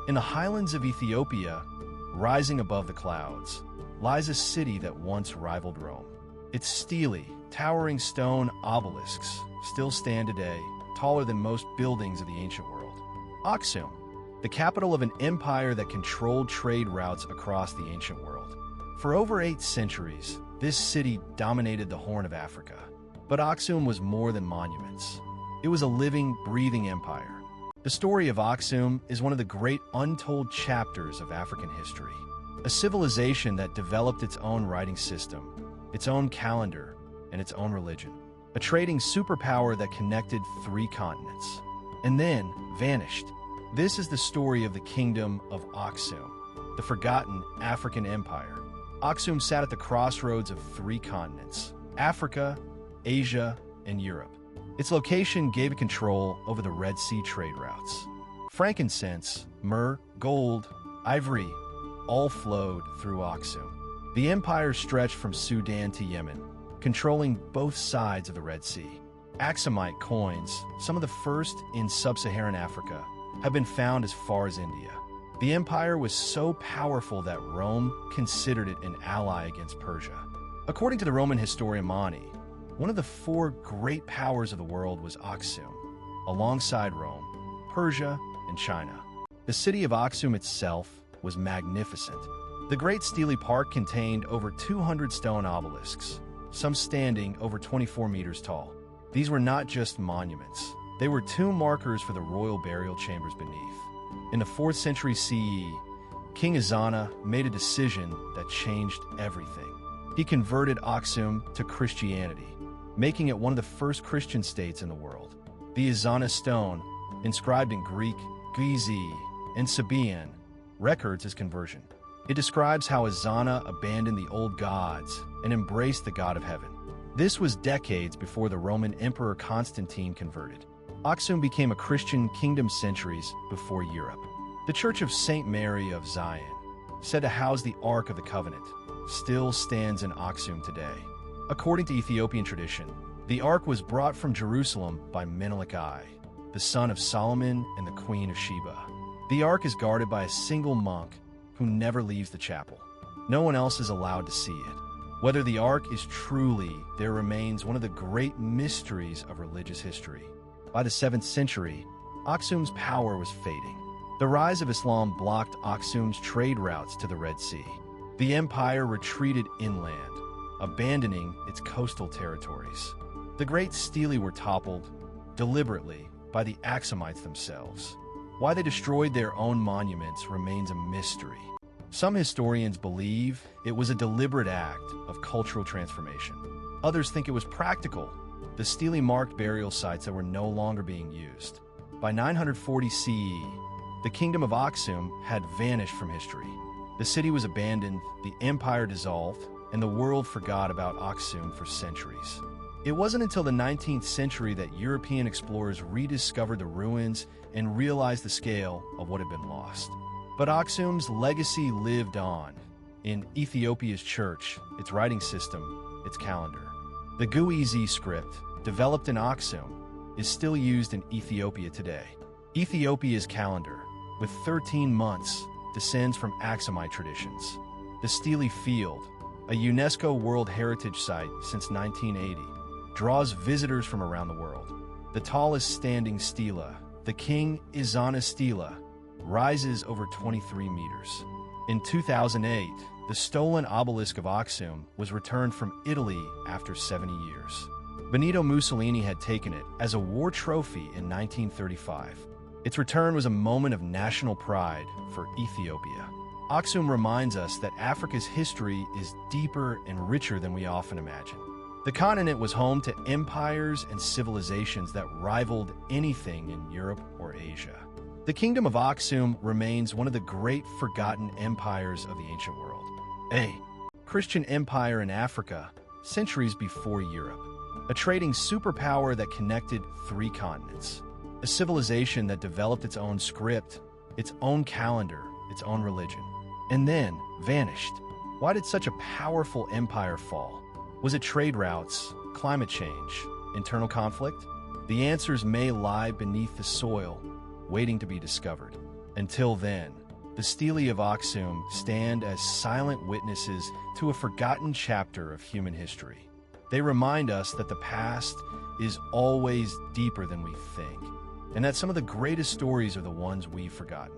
In the highlands of Ethiopia, rising above the clouds, lies a city that once rivaled Rome. Its stelae, towering stone obelisks, still stand today, taller than most buildings of the ancient world. Aksum, the capital of an empire that controlled trade routes across the ancient world. For over 8 centuries, this city dominated the Horn of Africa. But Aksum was more than monuments. It was a living, breathing empire. The story of Aksum is one of the great untold chapters of African history. A civilization that developed its own writing system, its own calendar, and its own religion. A trading superpower that connected 3 continents, and then vanished. This is the story of the Kingdom of Aksum, the forgotten African empire. Aksum sat at the crossroads of 3 continents: Africa, Asia, and Europe. Its location gave it control over the Red Sea trade routes. Frankincense, myrrh, gold, ivory, all flowed through Aksum. The empire stretched from Sudan to Yemen, controlling both sides of the Red Sea. Aksumite coins, some of the first in sub-Saharan Africa, have been found as far as India. The empire was so powerful that Rome considered it an ally against Persia. According to the Roman historian Mani, one of the 4 great powers of the world was Aksum, alongside Rome, Persia, and China. The city of Aksum itself was magnificent. The Great Stele Park contained over 200 stone obelisks, some standing over 24 meters tall. These were not just monuments. They were tomb markers for the royal burial chambers beneath. In the 4th century CE, King Ezana made a decision that changed everything. He converted Aksum to Christianity, making it one of the first Christian states in the world. The Ezana stone, inscribed in Greek, Gizi, and Sabaean, records his conversion. It describes how Ezana abandoned the old gods and embraced the God of heaven. This was decades before the Roman Emperor Constantine converted. Aksum became a Christian kingdom centuries before Europe. The Church of St. Mary of Zion, said to house the Ark of the Covenant, still stands in Aksum today. According to Ethiopian tradition, the Ark was brought from Jerusalem by Menelik I, the son of Solomon and the Queen of Sheba. The Ark is guarded by a single monk who never leaves the chapel. No one else is allowed to see it. Whether the Ark is truly there remains one of the great mysteries of religious history. By the 7th century, Aksum's power was fading. The rise of Islam blocked Aksum's trade routes to the Red Sea. The empire retreated inland, abandoning its coastal territories. The great stelae were toppled, deliberately, by the Aksumites themselves. Why they destroyed their own monuments remains a mystery. Some historians believe it was a deliberate act of cultural transformation. Others think it was practical. The stelae marked burial sites that were no longer being used. By 940 CE, the Kingdom of Aksum had vanished from history. The city was abandoned, the empire dissolved, and the world forgot about Aksum for centuries. It wasn't until the 19th century that European explorers rediscovered the ruins and realized the scale of what had been lost. But Aksum's legacy lived on in Ethiopia's church, its writing system, its calendar. The Guizi script, developed in Aksum, is still used in Ethiopia today. Ethiopia's calendar, with 13 months, descends from Aksumite traditions. The Stele Field, a UNESCO World Heritage Site since 1980, draws visitors from around the world. The tallest standing stela, the King Ezana Stela, rises over 23 meters. In 2008, the stolen obelisk of Aksum was returned from Italy after 70 years. Benito Mussolini had taken it as a war trophy in 1935. Its return was a moment of national pride for Ethiopia. Aksum reminds us that Africa's history is deeper and richer than we often imagine. The continent was home to empires and civilizations that rivaled anything in Europe or Asia. The Kingdom of Aksum remains one of the great forgotten empires of the ancient world. A Christian empire in Africa, centuries before Europe. A trading superpower that connected 3 continents. A civilization that developed its own script, its own calendar, its own religion, and then vanished. Why did such a powerful empire fall? Was it trade routes, climate change, internal conflict? The answers may lie beneath the soil, waiting to be discovered. Until then, the stelae of Aksum stand as silent witnesses to a forgotten chapter of human history. They remind us that the past is always deeper than we think, and that some of the greatest stories are the ones we've forgotten.